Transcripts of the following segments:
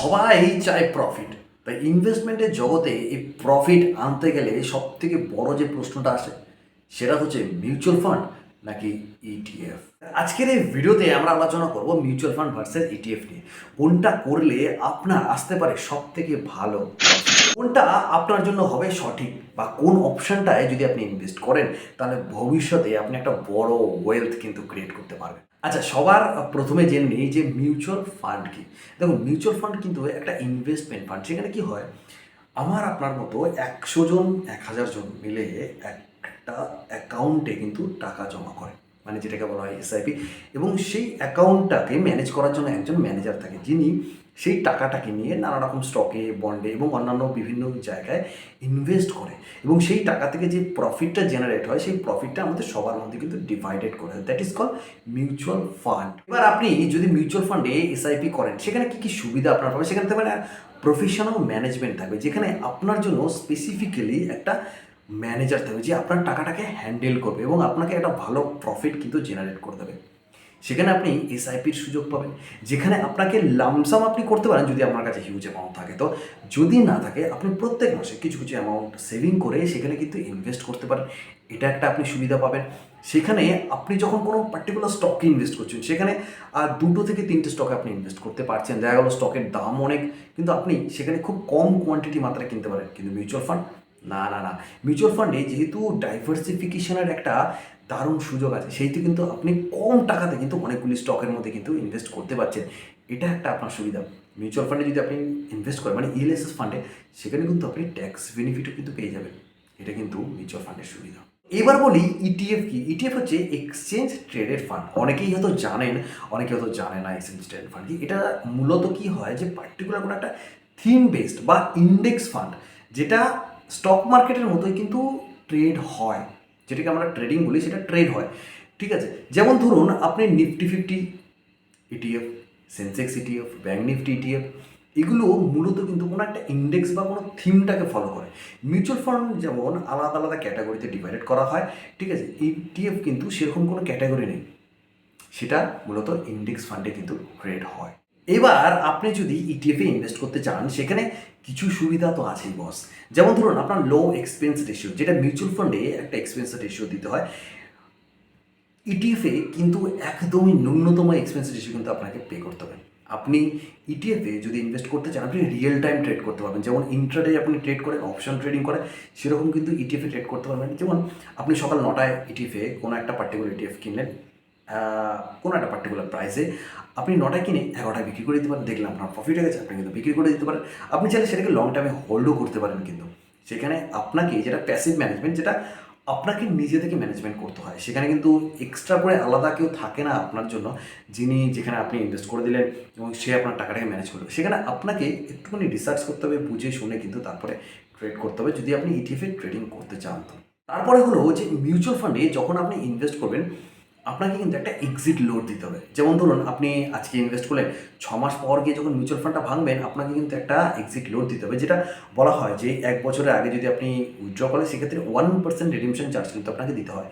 সবাই চায় প্রফিট। তাই ইনভেস্টমেন্টের জগতে এই প্রফিট আনতে গেলে সবথেকে বড় যে প্রশ্নটা আসে সেটা হচ্ছে মিউচুয়াল ফান্ড নাকি ইটিএফ। আজকের এই ভিডিওতে আমরা আলোচনা করব মিউচুয়াল ফান্ড ভার্সেস ইটিএফ নিয়ে। কোনটা করলে আপনার আসতে পারে সবথেকে ভালো প্রফিট, কোনটা আপনার জন্য হবে সঠিক, বা কোন অপশনটায় যদি আপনি ইনভেস্ট করেন তাহলে ভবিষ্যতে আপনি একটা বড় ওয়েলথ কিন্তু ক্রিয়েট করতে পারবেন। আচ্ছা, সবার প্রথমে জেনে নিই যে মিউচুয়াল ফান্ড কি। দেখুন, মিউচুয়াল ফান্ড কিন্তু একটা ইনভেস্টমেন্ট ফান্ড। সেখানে কি হয়, আমার আপনার মতো 100 জন 1000 জন মিলে একটা অ্যাকাউন্টে কিন্তু টাকা জমা করে, মানে যেটাকে বলা হয় এসআইপি। এবং সেই অ্যাকাউন্টটাকে ম্যানেজ করার জন্য একজন ম্যানেজার থাকে, যিনি সেই টাকাটাকে নিয়ে নানা রকম স্টকে, বন্ডে এবং অন্যান্য বিভিন্ন জায়গায় ইনভেস্ট করে, এবং সেই টাকা থেকে যে প্রফিটটা জেনারেট হয় সেই প্রফিটটা আমাদের সবার মধ্যে কিন্তু ডিভাইডেড করে, that is call mutual fund. এবার আপনি যদি মিউচুয়াল ফান্ডে এসআইপি করেন, সেখানে কী কী সুবিধা আপনার পাবে, সেখানে থাকবে প্রফেশনাল ম্যানেজমেন্ট থাকবে, যেখানে আপনার জন্য স্পেসিফিক্যালি একটা ম্যানেজার থাকবে যে আপনার টাকাটাকে হ্যান্ডেল করবে এবং আপনাকে একটা ভালো প্রফিট কিন্তু জেনারেট করে দেবে। সেখানে আপনি এসআইপির সুযোগ পাবেন, যেখানে আপনাকে লামসাম আপনি করতে পারেন যদি আপনার কাছে হিউজ অ্যামাউন্ট থাকে। তো যদি না থাকে, আপনি প্রত্যেক মাসে কিছু কিছু অ্যামাউন্ট সেভিং করে সেখানে কিন্তু ইনভেস্ট করতে পারেন। এটা একটা আপনি সুবিধা পাবেন। সেখানে আপনি যখন কোনো পার্টিকুলার স্টকে ইনভেস্ট করছেন, সেখানে 2 থেকে 3টে স্টকে আপনি ইনভেস্ট করতে পারছেন। দেখা গেলো স্টকের দাম অনেক, কিন্তু আপনি সেখানে খুব কম কোয়ান্টিটি মাত্রায় কিনতে পারেন। কিন্তু মিউচুয়াল ফান্ড না, মিউচুয়াল ফান্ডে যেহেতু ডাইভার্সিফিকেশনের একটা দারুণ সুযোগ আছে, সেইটি কিন্তু আপনি কম টাকাতে কিন্তু অনেকগুলি স্টকের মধ্যে কিন্তু ইনভেস্ট করতে পারছেন। এটা একটা আপনার সুবিধা। মিউচুয়াল ফান্ডে যদি আপনি ইনভেস্ট করেন, মানে ইএলএসএস ফান্ডে, সেখানে কিন্তু আপনি ট্যাক্স বেনিফিটও কিন্তু পেয়ে যাবেন। এটা কিন্তু মিউচুয়াল ফান্ডের সুবিধা। এবার বলি ইটিএফ কি। ইটিএফ হচ্ছে এক্সচেঞ্জ ট্রেডেড ফান্ড। অনেকেই হয়তো জানেন, অনেকে হয়তো জানে না এক্সচেঞ্জ ট্রেডেড ফান্ড কি। এটা মূলত কি হয় যে পার্টিকুলার কোনো একটা থিম বেসড বা ইন্ডেক্স ফান্ড, যেটা স্টক মার্কেটের মতোই কিন্তু ট্রেড হয়, যেটাকে আমরা ট্রেডিং বলি, সেটা ট্রেড হয়। ঠিক আছে, যেমন ধরুন আপনি Nifty 50 ETF, Sensex ETF, bank Nifty ETF, এগুলো মূলত কিন্তু কোনো একটা ইন্ডেক্স বা কোনো থিমটাকে ফলো করে। মিউচুয়াল ফান্ড যেমন আলাদা আলাদা ক্যাটাগরিতে ডিভাইডেড করা হয়, ঠিক আছে, ইটিএফ কিন্তু সেরকম কোনো ক্যাটাগরি নেই, সেটা মূলত ইন্ডেক্স ফান্ডে কিন্তু ট্রেড হয়। এবার আপনি যদি ইটিএফে ইনভেস্ট করতে চান, সেখানে কিছু সুবিধা তো আছেই বস। যেমন ধরুন আপনার লো এক্সপেন্স রেশিও, যেটা মিউচুয়াল ফান্ডে একটা এক্সপেন্স রেশিও দিতে হয়, ইটিএফে কিন্তু একদমই ন্যূনতম এক্সপেন্স রেশিও কিন্তু আপনাকে পে করতে হবে। আপনি ইটিএফে যদি ইনভেস্ট করতে চান, আপনি রিয়েল টাইম ট্রেড করতে পারবেন। যেমন ইন্ট্রাডে আপনি ট্রেড করেন, অপশন ট্রেডিং করেন, সেরকম কিন্তু ইটিএফে ট্রেড করতে পারবেন। যেমন আপনি সকাল 9টায় ইটিএফে কোনো একটা পার্টিকুলার ইটিএফ কিনলেন, কোনো একটা পার্টিকুলার প্রাইসে, আপনি 9টায় কিনে 11টায় বিক্রি করে দিতে পারেন। দেখলেন আপনার প্রফিট হয়ে গেছে, আপনি কিন্তু বিক্রি করে দিতে পারেন। আপনি চাইলে সেটাকে লং টাইমে হোল্ডও করতে পারেন। কিন্তু সেখানে আপনাকে যেটা প্যাসিভ ম্যানেজমেন্ট, যেটা আপনাকে নিজে থেকে ম্যানেজমেন্ট করতে হয়, সেখানে কিন্তু এক্সট্রা করে আলাদা কেউ থাকে না আপনার জন্য, যিনি যেখানে আপনি ইনভেস্ট করে দিলেন এবং সে আপনার টাকাটাকে ম্যানেজ করবে। সেখানে আপনাকে একটুখানি রিসার্চ করতে হবে, বুঝে শুনে কিন্তু তারপরে ট্রেড করতে হবে, যদি আপনি ইটিএফে ট্রেডিং করতে চান। তো তারপরে হলো যে মিউচুয়াল ফান্ডে যখন আপনি ইনভেস্ট করবেন, আপনাকে কিন্তু একটা এক্সিট লোড দিতে হবে। যেমন ধরুন আপনি আজকে ইনভেস্ট করলেন, 6 মাস পর গিয়ে যখন মিউচুয়াল ফান্ডটা ভাঙবেন, আপনাকে কিন্তু একটা এক্সিট লোড দিতে হবে, যেটা বলা হয় যে 1 বছরের আগে যদি আপনি উইথড্র করেন, সেক্ষেত্রে 1% রিডিমশন চার্জ কিন্তু আপনাকে দিতে হয়।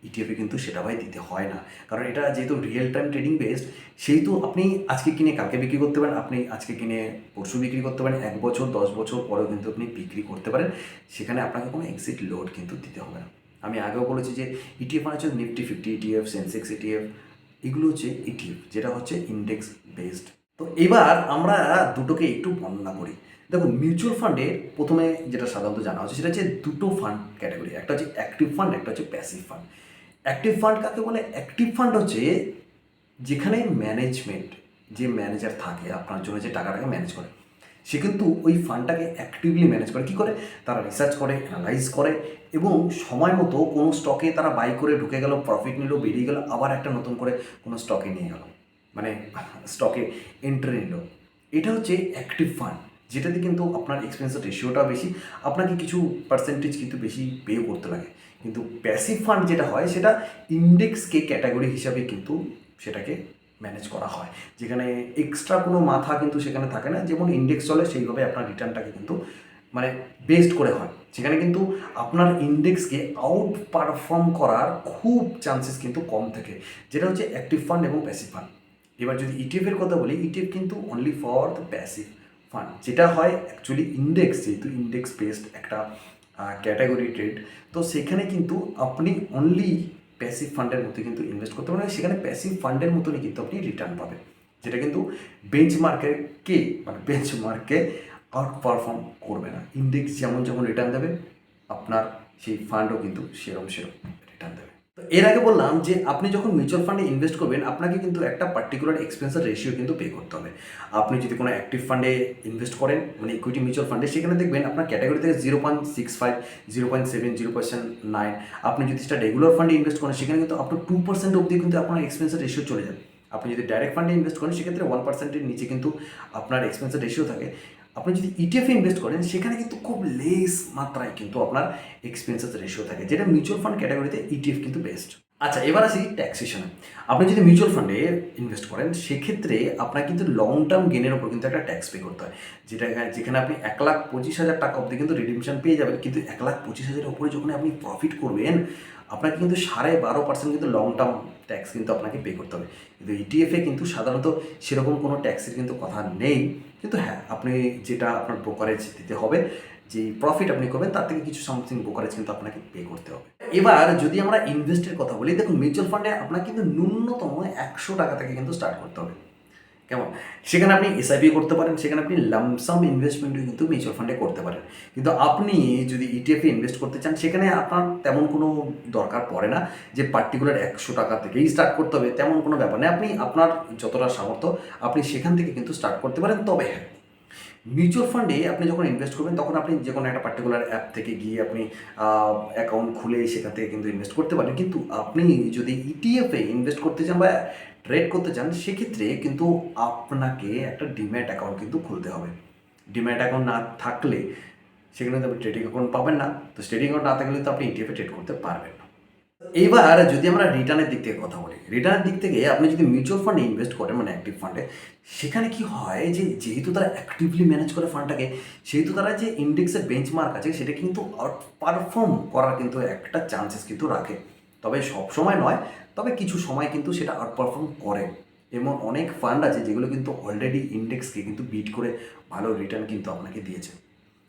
ইটিএফে কিন্তু সেটা ভাই দিতে হয় না, কারণ এটা যেহেতু রিয়েল টাইম ট্রেডিং বেসড, সেহেতু আপনি আজকে কিনে কালকে বিক্রি করতে পারেন, আপনি আজকে কিনে পরশু বিক্রি করতে পারেন, 1 বছর 10 বছর পরেও কিন্তু আপনি বিক্রি করতে পারেন। সেখানে আপনাকে কোনো এক্সিট লোড কিন্তু দিতে হবে না। আমি আগেও বলেছি যে ইটিএফ মানে হচ্ছে নিফটি 50 ইটিএফ, সেন্সেক্স ইটিএফ, এগুলো হচ্ছে ইটিএফ, যেটা হচ্ছে ইন্ডেক্স বেসড। তো এবার আমরা দুটোকে একটু বর্ণনা করি। দেখুন, মিউচুয়াল ফান্ডে প্রথমে যেটা সাধারণত জানা হচ্ছে, সেটা হচ্ছে দুটো ফান্ড ক্যাটাগরি, একটা হচ্ছে অ্যাক্টিভ ফান্ড, একটা হচ্ছে প্যাসিভ ফান্ড। অ্যাক্টিভ ফান্ড কাকে বলে? অ্যাক্টিভ ফান্ড হচ্ছে যেখানে ম্যানেজমেন্ট, যে ম্যানেজার থাকে আপনার জন্য, যে টাকাটাকে ম্যানেজ করে, সে কিন্তু ওই ফান্ডটাকে অ্যাক্টিভলি ম্যানেজ করে। কী করে? তারা রিসার্চ করে, অ্যানালাইজ করে, এবং সময় মতো কোনো স্টকে তারা বাই করে ঢুকে গেল, প্রফিট নিল, বেরিয়ে গেল, আবার একটা নতুন করে কোনো স্টকে নিয়ে গেল, মানে স্টকে এন্ট্রি নিল। এটা হচ্ছে অ্যাক্টিভ ফান্ড, যেটাতে কিন্তু আপনার এক্সপেন্সের রেশিওটা বেশি, আপনাকে কিছু পার্সেন্টেজ কিন্তু বেশি পে করতে লাগে। কিন্তু প্যাসিভ ফান্ড যেটা হয়, সেটা ইন্ডেক্সকে ক্যাটাগরি হিসাবে কিন্তু সেটাকে ম্যানেজ করা হয়, যেখানে এক্সট্রা কোনো মাথা কিন্তু সেখানে থাকে না। যেমন ইন্ডেক্স চলে সেইভাবে আপনার রিটার্নটাকে কিন্তু মানে বেস্ট করে হয়। সেখানে কিন্তু আপনার ইন্ডেক্সকে আউট পারফর্ম করার খুব চান্সেস কিন্তু কম থাকে, যেটা হচ্ছে অ্যাক্টিভ ফান্ড এবং প্যাসিভ ফান্ড। এবার যদি ইটিএফের কথা বলি, ইটিএফ কিন্তু only for the passive fund, যেটা হয় অ্যাকচুয়ালি ইন্ডেক্স, যেহেতু ইন্ডেক্স বেসড একটা ক্যাটাগরি ট্রেড, তো সেখানে কিন্তু আপনি অনলি প্যাসিভ ফান্ডের মতো কিন্তু ইনভেস্ট করতে পারেন, সেখানে প্যাসিভ ফান্ডের মতনই কিন্তু আপনি রিটার্ন পাবেন, যেটা কিন্তু বেঞ্চমার্কে আউট পারফর্ম করবে না। ইন্ডেক্স যেমন যেমন রিটার্ন দেবে, আপনার সেই ফান্ডও কিন্তু সেরকম রিটার্ন দেবে। তো এর আগে বললাম যে আপনি যখন মিউচুয়াল ফান্ডে ইনভেস্ট করবেন, আপনাকে কিন্তু একটা পার্টিকুলার এক্সপেন্সের রেশিও কিন্তু পে করতে হবে। আপনি যদি কোনো অ্যাক্টিভ ফান্ডে ইনভেস্ট করেন, মানে ইকুইটি মিউচুয়াল ফান্ডে, সেখানে দেখবেন আপনার ক্যাটাগরি থেকে 0.65, 0.7, 0.9। আপনি যদি সেটা রেগুলার ফান্ডে ইনভেস্ট করেন, সেখানে কিন্তু আপ টু 2% অবধি কিন্তু আপনার এক্সপেন্সের রেশিও চলে যাবে। আপনি যদি ডাইরেক্ট ফান্ডে ইনভেস্ট করেন, সেক্ষেত্রে 1%-এর নিচে কিন্তু আপনার এক্সপেন্সের রেশিও থাকে। আপনি যদি ইটিএফে ইনভেস্ট করেন, সেখানে কিন্তু খুব লেস মাত্রায় কিন্তু আপনার এক্সপেন্সেস রেশিও থাকে, যেটা মিউচুয়াল ফান্ড ক্যাটাগরিতে ইটিএফ কিন্তু বেস্ট। আচ্ছা, এবার আসি ট্যাক্সেশনে। আপনি যদি মিউচুয়াল ফান্ডে ইনভেস্ট করেন, সেক্ষেত্রে আপনার কিন্তু লং টার্ম গেনের ওপর কিন্তু একটা ট্যাক্স পে করতে হয়, যেখানে আপনি 1,25,000 টাকা অবধি কিন্তু রিডিমশন পেয়ে যাবেন, কিন্তু 1,25,000-এর উপরে যখন আপনি প্রফিট করবেন, আপনাকে কিন্তু 12.5% কিন্তু লং টার্ম ট্যাক্স কিন্তু আপনাকে পে করতে হবে। কিন্তু ইটিএফে কিন্তু সাধারণত সেরকম কোনো ট্যাক্সের কিন্তু কথা নেই, কিন্তু হ্যাঁ, আপনি যেটা আপনার ব্রোকারেজ দিতে হবে, যে প্রফিট আপনি করবেন তার থেকে কিছু সামথিং ব্রোকারেজ কিন্তু আপনাকে পে করতে হবে। এবার যদি আমরা ইনভেস্টের কথা বলি, দেখুন মিউচুয়াল ফান্ডে আপনার কিন্তু ন্যূনতম 100 টাকা থেকে কিন্তু স্টার্ট করতে হবে, কেমন? সেখানে আপনি এসআইপি করতে পারেন, সেখানে আপনি লামসাম ইনভেস্টমেন্টও কিন্তু মিউচুয়াল ফান্ডে করতে পারেন। কিন্তু আপনি যদি ইটিএফে ইনভেস্ট করতে চান, সেখানে আপনার তেমন কোনো দরকার পড়ে না যে পার্টিকুলার 100 টাকা থেকেই স্টার্ট করতে হবে, তেমন কোনো ব্যাপার নেই। আপনি আপনার যতটা সামর্থ্য আপনি সেখান থেকে কিন্তু স্টার্ট করতে পারেন। তবে হ্যাঁ, মিউচুয়াল ফান্ডে আপনি যখন ইনভেস্ট করবেন, তখন আপনি যে কোনো একটা পার্টিকুলার অ্যাপ থেকে গিয়ে আপনি অ্যাকাউন্ট খুলে সেখান থেকে কিন্তু ইনভেস্ট করতে পারেন। কিন্তু আপনি যদি ইটিএফে ইনভেস্ট করতে চান বা ট্রেড করতে চান, সেক্ষেত্রে কিন্তু আপনাকে একটা ডিম্যাট অ্যাকাউন্ট কিন্তু খুলতে হবে। ডিম্যাট অ্যাকাউন্ট না থাকলে সেখানে তো আপনি ট্রেডিং অ্যাকাউন্ট পাবেন না। তো ট্রেডিং অ্যাকাউন্ট না থাকলে তো আপনি ইটিএফে ট্রেড করতে পারবেন না। এইবার যদি আমরা রিটার্নের দিক থেকে কথা বলি, রিটার্নের দিক থেকে আপনি যদি মিউচুয়াল ফান্ডে ইনভেস্ট করেন, মানে অ্যাক্টিভ ফান্ডে, সেখানে কি হয় যে যেহেতু তারা অ্যাক্টিভলি ম্যানেজ করে ফান্ডটাকে, সেহেতু তারা যে ইন্ডেক্সের বেঞ্চমার্ক আছে সেটা কিন্তু আউট পারফর্ম করার কিন্তু একটা চান্সেস কিন্তু রাখে। তবে সব সময় নয়, তবে কিছু সময় কিন্তু সেটা আউট পারফর্ম করে। এমন অনেক ফান্ড আছে যেগুলো কিন্তু অলরেডি ইন্ডেক্সকে কিন্তু বিট করে ভালো রিটার্ন কিন্তু আপনাকে দিয়েছে।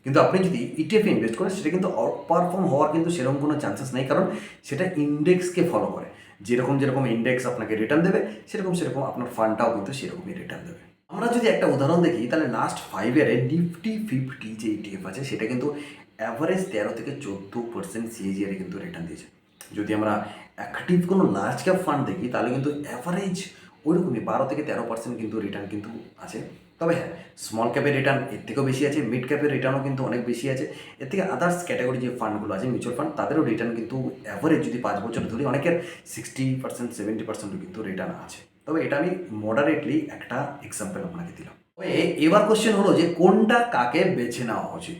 কিন্তু আপনি যদি ইটিএফে ইনভেস্ট করেন, সেটা কিন্তু আউট পারফর্ম হওয়ার কিন্তু সেরকম কোনো চান্সেস নেই, কারণ সেটা ইন্ডেক্সকে ফলো করে। যেরকম যেরকম ইন্ডেক্স আপনাকে রিটার্ন দেবে, সেরকম আপনার ফান্ডটাও কিন্তু সেরকমই রিটার্ন দেবে। আমরা যদি একটা উদাহরণ দেখি, তাহলে লাস্ট 5 ইয়ারে নিফটি 50 যে ইটিএফ আছে, সেটা কিন্তু অ্যাভারেজ 13 থেকে 14% সিএজিআরে কিন্তু রিটার্ন দিয়েছে। যদি আমরা অ্যাক্টিভ কোনো লার্জ ক্যাপ ফান্ড দেখি, তাহলে কিন্তু অ্যাভারেজ ওইরকমই 12 থেকে 13% কিন্তু রিটার্ন কিন্তু আছে। তবে হ্যাঁ, স্মল ক্যাপের রিটার্ন এর থেকেও বেশি আছে, মিড ক্যাপের রিটার্নও কিন্তু অনেক বেশি আছে। এর থেকে আদার্স ক্যাটাগরি যে ফান্ডগুলো আছে মিউচুয়াল ফান্ড, তাদেরও রিটার্ন কিন্তু অ্যাভারেজ যদি 5 বছর ধরি, অনেকের 60%, 70%ও কিন্তু রিটার্ন আছে। তবে এটা আমি মডারেটলি একটা এক্সাম্পল আপনাকে দিলাম। তবে এবার কোশ্চেন হলো যে কোনটা কাকে বেছে নেওয়া উচিত।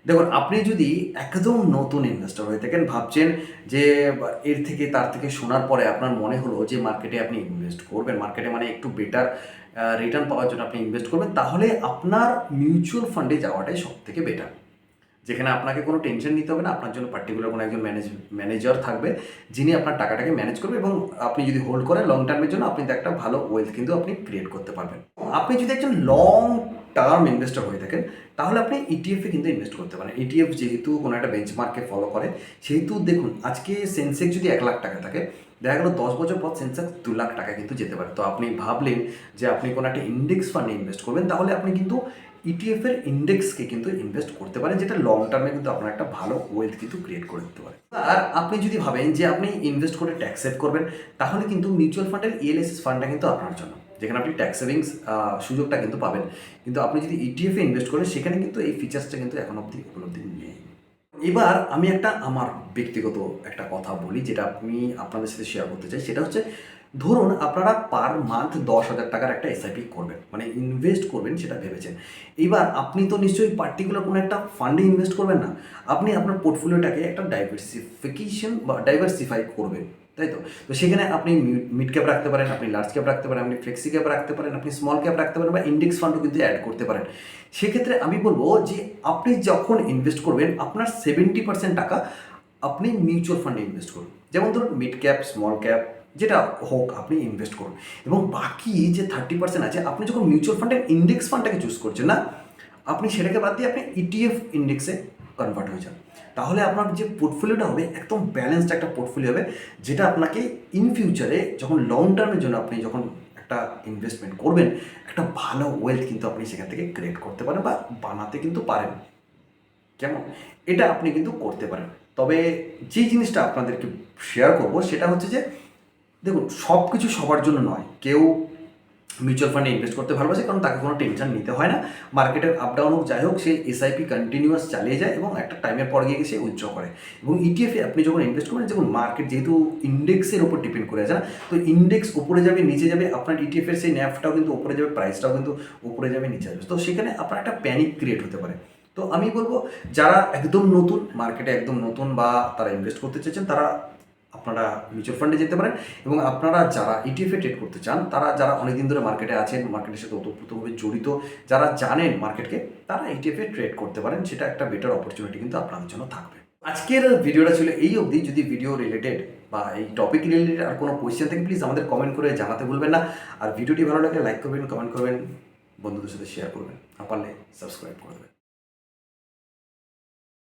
দেখুন, আপনি যদি একদম নতুন ইনভেস্টর হয়ে থাকেন, ভাবছেন যে এর থেকে তার থেকে শোনার পরে আপনার মনে হলো যে মার্কেটে আপনি ইনভেস্ট করবেন, মার্কেটে মানে একটু বেটার রিটার্ন পাওয়ার জন্য আপনি ইনভেস্ট করবেন, তাহলে আপনার মিউচুয়াল ফান্ডে যাওয়াটাই সব থেকে বেটার, যেখানে আপনাকে কোনো টেনশন নিতে হবে না। আপনার জন্য পার্টিকুলার কোনো একজন ম্যানেজার থাকবে, যিনি আপনার টাকাটাকে ম্যানেজ করবে, এবং আপনি যদি হোল্ড করেন লং টার্মের জন্য, আপনি একটা ভালো ওয়েলথ কিন্তু আপনি ক্রিয়েট করতে পারবেন। আপনি যদি একজন লং টার্ম ইনভেস্টর হয়ে থাকেন, তাহলে আপনি ইটিএফে কিন্তু ইনভেস্ট করতে পারেন। ইটিএফ যেহেতু কোনো একটা বেঞ্চমার্ককে ফলো করে, সেহেতু দেখুন, আজকে সেন্সেক্স যদি 1 লাখ টাকা থাকে, দেখা গেলো 10 বছর পর সেন্সেক্স 2 লাখ টাকা কিন্তু যেতে পারে। তো আপনি ভাবলেন যে আপনি কোনো একটা ইন্ডেক্স ফান্ডে ইনভেস্ট করবেন, তাহলে আপনি কিন্তু ইটিএফের ইন্ডেক্সকে কিন্তু ইনভেস্ট করতে পারেন, যেটা লং টার্মে কিন্তু আপনার একটা ভালো ওয়েলথ কিন্তু ক্রিয়েট করে দিতে পারে। আর আপনি যদি ভাবেন যে আপনি ইনভেস্ট করে ট্যাক্স সেভ করবেন, তাহলে কিন্তু মিউচুয়াল ফান্ডের ইএলএসএস ফান্ডটা কিন্তু আপনার জন্য, যেখানে আপনি ট্যাক্স সেভিংস সুযোগটা কিন্তু পাবেন। কিন্তু আপনি যদি ইটিএফে ইনভেস্ট করেন, সেখানে কিন্তু এই ফিচার্সটা কিন্তু এখন অবধি উপলব্ধি নেই। এবার আমি আমার ব্যক্তিগত একটা কথা বলি, যেটা আমি আপনাদের সাথে শেয়ার করতে চাই। সেটা হচ্ছে, ধরুন আপনারা পার মান্থ 10,000 টাকার একটা এসআইপি করবেন, মানে ইনভেস্ট করবেন, সেটা ভেবেছেন। এবার আপনি তো নিশ্চয়ই পার্টিকুলার কোনো একটা ফান্ডে ইনভেস্ট করবেন না, আপনি আপনার পোর্টফোলিওটাকে একটা ডাইভার্সিফাই করবেন, তাই তো? তো সেখানে আপনি মিড ক্যাপ রাখতে পারেন, আপনি লার্জ ক্যাপ রাখতে পারেন, আপনি ফ্লেক্সি ক্যাপ রাখতে পারেন, আপনি স্মল ক্যাপ রাখতে পারেন, বা ইন্ডেক্স ফান্ডও কিন্তু অ্যাড করতে পারেন। সেক্ষেত্রে আমি বলবো যে আপনি যখন ইনভেস্ট করবেন, আপনার 70% টাকা আপনি মিউচুয়াল ফান্ডে ইনভেস্ট করুন। যেমন ধরুন মিড ক্যাপ, স্মল ক্যাপ, যেটা হোক আপনি ইনভেস্ট করুন, এবং বাকি যে 30% আছে, আপনি যখন মিউচুয়াল ফান্ডের ইন্ডেক্স ফান্ডটাকে চুজ করছেন না, আপনি সেটাকে বাদ দিয়ে আপনি ইটিএফ ইন্ডেক্সে কনভার্ট হয়ে যান। তাহলে আপনার যে পোর্টফোলিওটা হবে একদম ব্যালেন্সড একটা পোর্টফোলিও হবে, যেটা আপনাকে ইন ফিউচারে যখন লং টার্মের জন্য আপনি যখন একটা ইনভেস্টমেন্ট করবেন, একটা ভালো ওয়েলথ কিন্তু আপনি সেখান থেকে ক্রিয়েট করতে পারেন বা বানাতে কিন্তু পারেন। কেমন? এটা আপনি কিন্তু করতে পারেন। তবে যেই জিনিসটা আপনাদেরকে শেয়ার করব সেটা হচ্ছে যে, দেখুন, সব কিছু সবার জন্য নয়। কেউ মিউচুয়াল ফান্ডে ইনভেস্ট করতে ভালোবাসে কারণ তাকে কোনো টেনশন নিতে হয় না। মার্কেটের আপ ডাউন হোক যাই হোক, সে এসআইপি কন্টিনিউয়াস চালিয়ে যায় এবং একটা টাইমের পর গিয়ে সে উইথড্র করে। এবং ইটিএফে আপনি যখন ইনভেস্ট করেন, যখন মার্কেট যেহেতু ইন্ডেক্সের ওপর ডিপেন্ড করে আছে না, তো ইন্ডেক্স উপরে যাবে নিচে যাবে, আপনার ইটিএফের সেই ন্যাফটাও কিন্তু উপরে যাবে, প্রাইসটাও কিন্তু উপরে যাবে নিচে যাবে। তো সেখানে আপনার একটা প্যানিক ক্রিয়েট হতে পারে। তো আমি বলবো, যারা একদম নতুন মার্কেটে, একদম নতুন বা তারা ইনভেস্ট করতে চাইছেন, তারা আপনারা মিউচুয়াল ফান্ডে যেতে পারেন। এবং আপনারা যারা ইটিএফে ট্রেড করতে চান, তারা যারা অনেকদিন ধরে মার্কেটে আছেন, মার্কেটের সাথে ওতপ্রোতভাবে জড়িত, যারা জানেন মার্কেটকে, তারা ইটিএফে ট্রেড করতে পারেন। সেটা একটা বেটার অপরচুনিটি কিন্তু আপনাদের জন্য থাকবে। আজকের ভিডিওটা ছিল এই অবধি। যদি ভিডিও রিলেটেড বা এই টপিক রিলেটেড আর কোনো কোয়েশ্চেন থাকে, প্লিজ আমাদের কমেন্ট করে জানাতে ভুলবেন না। আর ভিডিওটি ভালো লাগলে লাইক করবেন, কমেন্ট করবেন, বন্ধুদের সাথে শেয়ার করবেন, না পারলে সাবস্ক্রাইব করে দেবেন।